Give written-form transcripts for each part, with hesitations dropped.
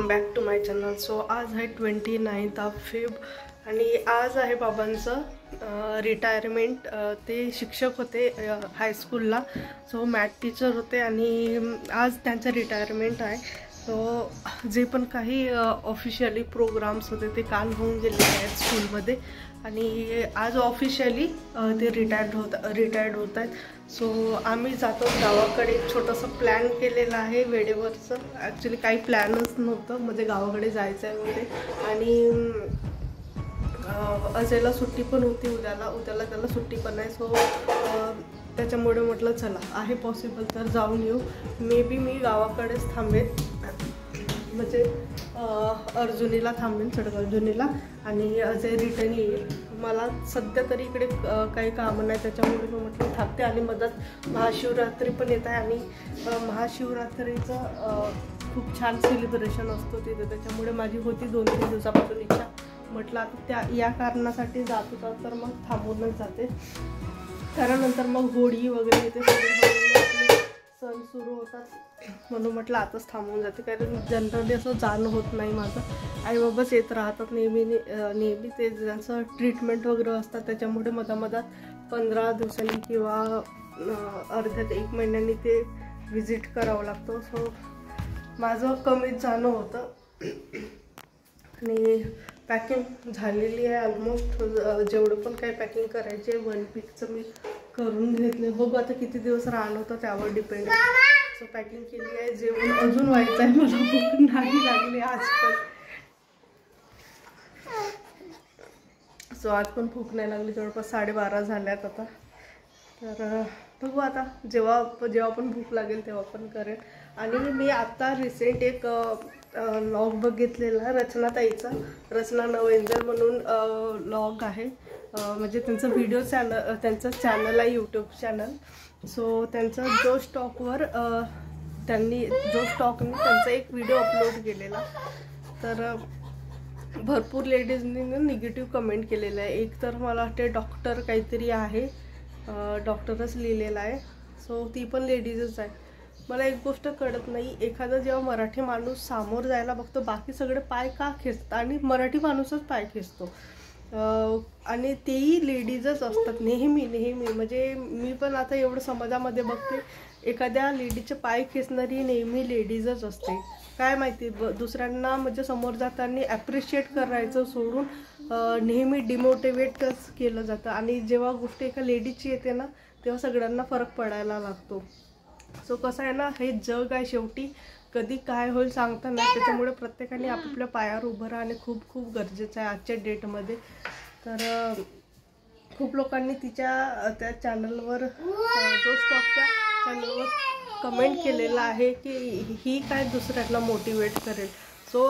Welcome back to my channel. So आज आहे 29 Feb आणि आज आहे बाबांचं रिटायरमेंट. ते शिक्षक होते हायस्कूलला, सो मॅथ टीचर होते आणि आज त्यांचं रिटायरमेंट आहे. सो जे पण काही ऑफिशियली प्रोग्राम्स होते ते काल होऊन गेलेले आहेत स्कूलमध्ये आणि आज ऑफिशियली ते रिटायर्ड होत आहेत. सो आम्ही जातो गावाकडे. एक छोटंसं प्लॅन केलेलं आहे वेळेवरचं. ॲक्च्युली काही प्लॅनच नव्हतं, म्हणजे गावाकडे जायचं आहे वगैरे. आणि अजयला सुट्टी पण होती, उद्याला त्याला सुट्टी पण आहे. सो त्याच्यामुळे म्हटलं चला आहे पॉसिबल तर जाऊन येऊ. मे बी मी गावाकडेच थांबेन, म्हणजे अर्जुनीला थांबेन, चडगार्जुनीला, आणि अजय रिटर्न येईल. मला सध्या तरी इकडे काही कामं नाही, त्याच्यामुळे मी म्हटलं थांबते. आणि मधात महाशिवरात्री पण येत आहे आणि महाशिवरात्रीचं खूप छान सेलिब्रेशन असतो तिथे, त्याच्यामुळे माझी होती 2-3 दिवसापासून इच्छा. म्हटलं आता या कारणासाठी जात होता तर मग थांबूनच जाते, कारण नंतर मग होळी वगैरे येते, सगळे सण सुरू होतात, म्हणून म्हटलं आताच थांबून जाते. कारण जनरली असं जाणं होत नाही माझं. आईबाबाच येत राहतात नेहमी ते ज्यांचं ट्रीटमेंट वगैरे असतात, त्याच्यामुळे मधात 15 दिवसांनी किंवा अर्ध्यात 1 महिन्यानी ते विजिट करावं लागतं. सो माझं कमीच जाणं होतं. आणि पॅकिंग झालेली आहे ऑलमोस्ट. जेवढं पण काही पॅकिंग करायची आहे 1 वीकचं मी करून घेतले. बघू आता किती दिवस राहणं होतं त्यावर डिपेंड. सो पॅकिंग केली आहे. जेवण अजून व्हायचं आहे, मला भूक नाही लागली आज पण. सो आज पण भूक नाही लागली. जवळपास 12:30 झाल्यात आता. तर बघू आता जेव्हा पण भूक लागेल तेव्हा पण करेन. आणि मी आता रिसेंट एक लॉग बघितलेला रचनाताईचा, रचना नवेंजल म्हणून लॉग आहे. म्हणजे त्यांचं व्हिडिओ चॅनल, त्यांचं चॅनल आहे, यूट्यूब चॅनल. सो त्यांचं जो स्टॉकवर त्यांनी त्यांचा एक व्हिडिओ अपलोड केलेला. तर भरपूर लेडीजनी निगेटिव्ह कमेंट केलेलं आहे. एक तर मला वाटते डॉक्टर काहीतरी आहे, डॉक्टरच लिहिलेला आहे. सो ती पण लेडीजच आहे. मला एक गोष्ट कळत नाही, एखादा जेव्हा मराठी माणूस सामोर जायला बघतो बाकी सगळे पाय का खेचतात आणि मराठी माणूसच पाय खेचतो, आणि तेही लेडीजच असतात नेहमी. म्हणजे मी पण आता एवढं समाजामध्ये बघते, एखाद्या लेडीचे पाय खेचणारी नेहमी लेडीजच असते. काय माहिती, दुसऱ्यांना म्हणजे समोर जाताना ॲप्रिशिएट करायचं सोडून नेहमी डिमोटिवेटच केलं जातं. आणि जेव्हा गोष्ट एका लेडीची येते ना, तेव्हा सगळ्यांना फरक पडायला लागतो. सो कसं आहे ना, हे जग आहे शेवटी, कधी काय होईल सांगता नाही. त्याच्यामुळे प्रत्येकाने आपापल्या पायावर उभं राहणे खूप खूप गरजेचं आहे आजच्या डेटमध्ये. तर खूप लोकांनी त्या चॅनलवर, जो स्टॉकच्या चॅनलवर कमेंट केलेलं आहे की ही काय दुसऱ्यांना मोटिवेट करेल. सो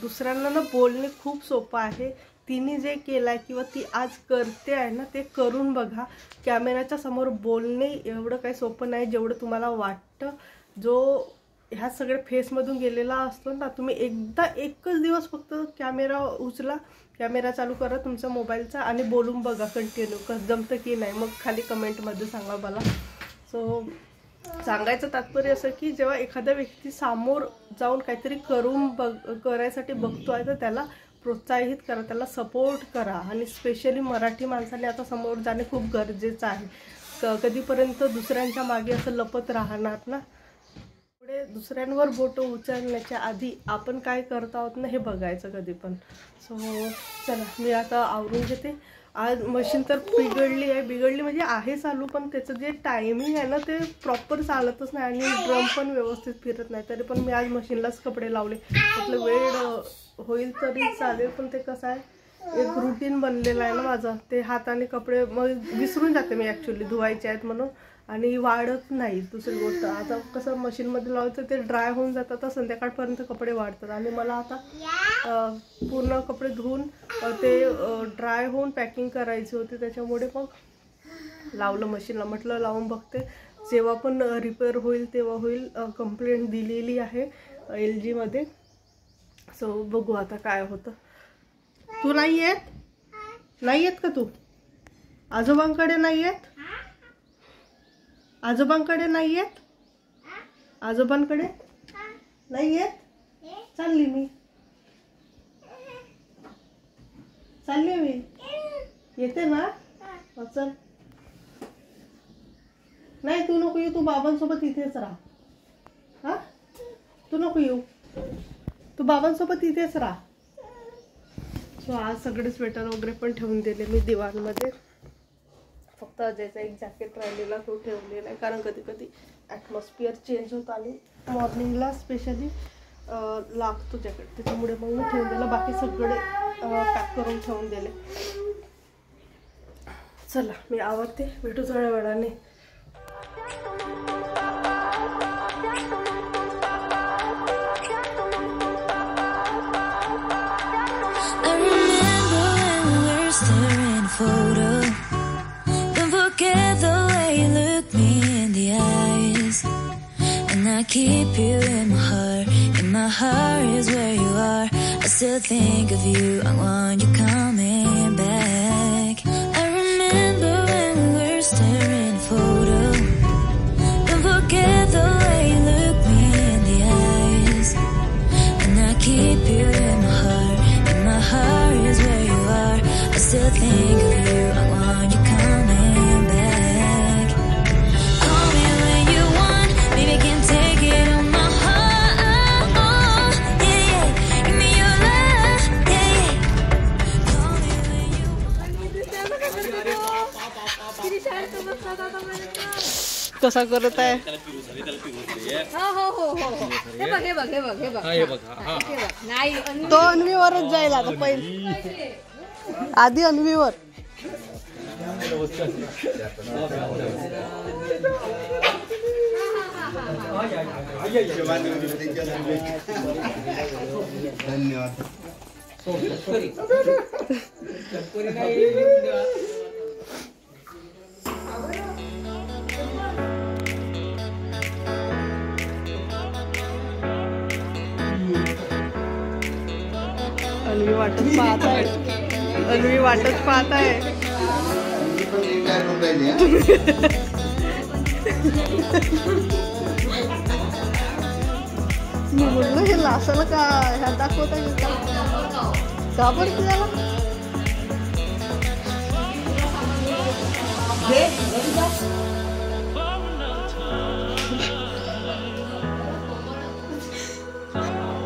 दुसऱ्यांना ना बोलणे खूप सोपं आहे. तिने जे केलं आहे किंवा ती आज करते आहे ना, ते करून बघा. कॅमेऱ्याच्या समोर बोलणे एवढं काही सोपं नाही जेवढं तुम्हाला वाटतं. जो ह्या सगळ्या फेसमधून गेलेला असतो ना, तुम्ही एकच दिवस फक्त कॅमेरा उचला, कॅमेरा चालू करा तुमचा मोबाईलचा आणि बोलून बघा कंटिन्यू, कसं जमतं की नाही. मग खाली कमेंटमध्ये सांगा मला. सो सांगायचं तात्पर्य असं की जेव्हा एखाद्या व्यक्ती समोर जाऊन काहीतरी करायसाठी बघतोय तर त्याला प्रोत्साहित करा, त्याला सपोर्ट करा. आणि स्पेशली मराठी माणसाने आता समोर जाणे खूप गरजेचं आहे. कधीपर्यंत दुसऱ्यांच्या मागे असं लपत राहणार ना. पुढे दुसऱ्यांवर बोटं उचलण्याच्या आधी आपण काय करत आहोत ना हे बघायचं कधी पण. सो चला मी आता आवरून घेते. आज मशीन तर बिघडली म्हणजे आहे चालू, पण त्याचं जे टायमिंग आहे ना ते प्रॉपर चालतच नाही आणि ड्रम पण व्यवस्थित फिरत नाही. तरी पण मी आज मशीनलाच कपडे लावले. म्हटलं वेळ होईल तरी चालेल, पण ते कसं आहे एक रुटीन बनलेलं आहे ना माझं. ते हाताने कपडे मग विसरून जाते मी ॲक्च्युली धुवायचे आहेत म्हणून, आणि वाढत नाही. दुसरी गोष्ट आता कसं मशीनमध्ये लावायचं ते ड्राय होऊन जातात, तर संध्याकाळपर्यंत कपडे वाढतात. आणि मला आता पूर्ण कपडे धुवून ते ड्राय होऊन पॅकिंग करायची होती, त्याच्यामुळे मग लावलं मशीनला. म्हटलं लावून बघते, जेव्हा पण रिपेअर होईल तेव्हा होईल. कंप्लेंट दिलेली आहे LG मध्ये. सो बघू आता काय होतं. तू नाही येत का तू? आजोबांकडे नाही येत? आजोबांकडे नाही येत? चालली मी येते ना. चल. नाही तू नको येऊ, तू बाबांसोबत इथेच राहा. हा तू नको येऊ, तू बाबांसोबत इथेच राहा. सो आज सगळे स्वेटर वगैरे पण ठेवून दिले मी दिवाणमध्ये. फक्त अजयचा एक जॅकेट राहिलेला तो ठेवलेला आहे, कारण कधी कधी ॲटमॉस्फिअर चेंज होत आणि मॉर्निंगला स्पेशली लागतो जॅकेट, त्याच्यामुळे मग मी ठेवून दिलं. बाकी सगळे पॅक करून ठेवून दिले. चला मी आवडते, भेटू थोड्या वेळाने. Keep you in my heart is where you are. I still think of you, I want you coming back. I remember when we were staring photo. Don't forget the way you look me in the eyes. And I keep you in my heart is where you are. I still think of you, I want you coming back. Call me when you want, baby, can take it on my heart. Oh, yeah, yeah. Give me your love, yeah, yeah. Call me when you want. कसा करत आहे. तो अन्वीवरच जाईल आता. पहिले आधी अन्वीवर. धन्यवाद. अन्वी वाटच पाहत आहे. अन्वी वाटच पाहत आहे. मी म्हटलं हे लासाला का ह्या दाखवता का बरं त्याला.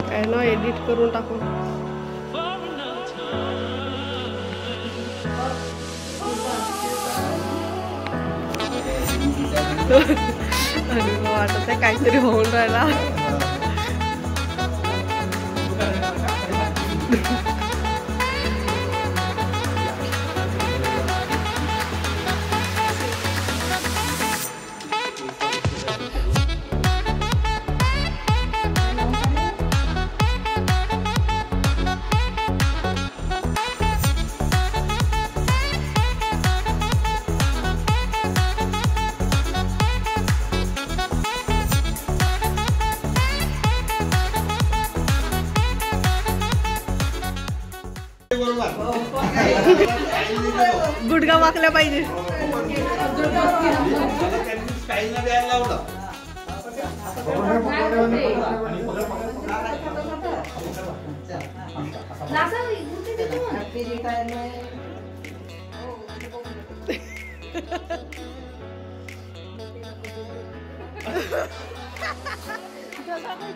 काय ना एडिट करून टाकू. अरे वाटत आहे काहीतरी होऊन राहिला. गुडगा वाकल्या पाहिजे.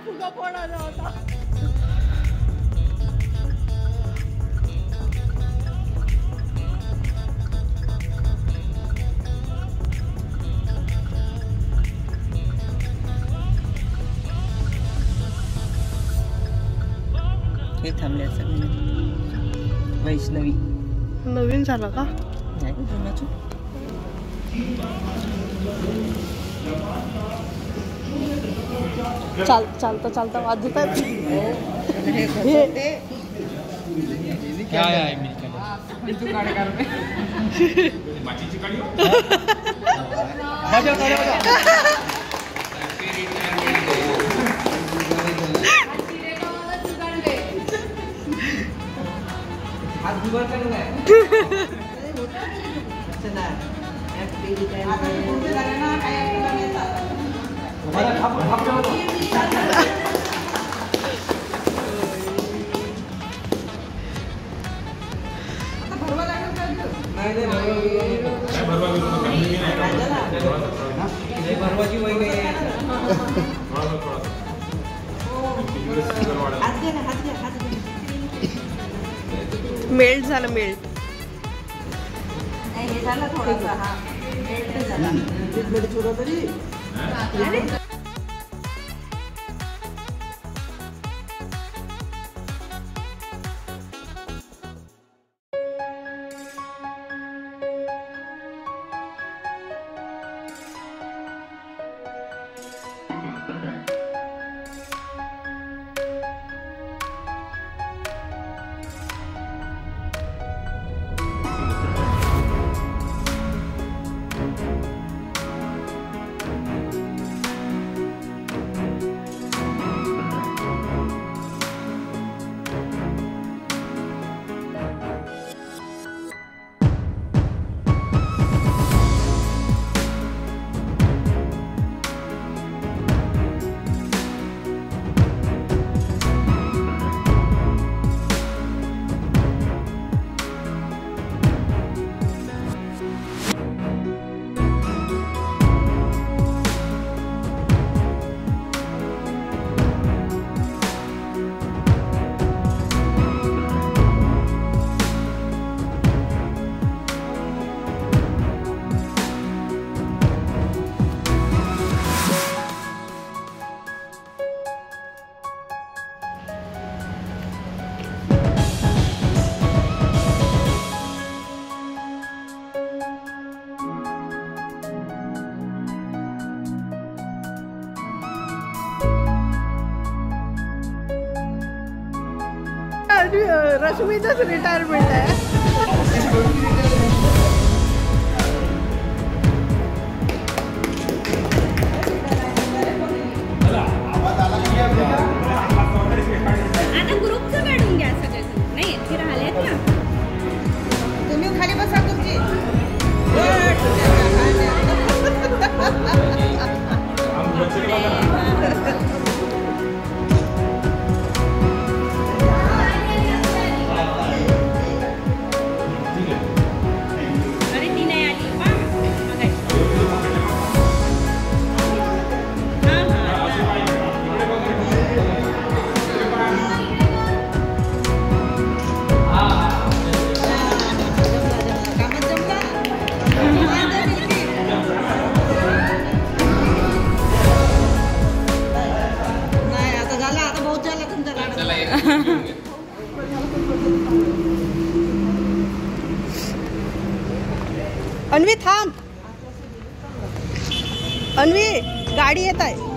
फुगा पडायला होता. हे थांबले सगळे. वैष्णवी नवीन झाला का. नाही जुनाच. चालता चालता वाजत आहे. मेल्ट झालं मेल्ट. हे झालं थोडंसं. हा रश्मीचंच रिटायरमेंट आहे. आता ग्रुपचं काढून घ्या सगळे. नाही इथे राहिलेत ना. तुम्ही खाली बसा तुमची. अन्वी थांब. अन्वी गाडी येत आहे.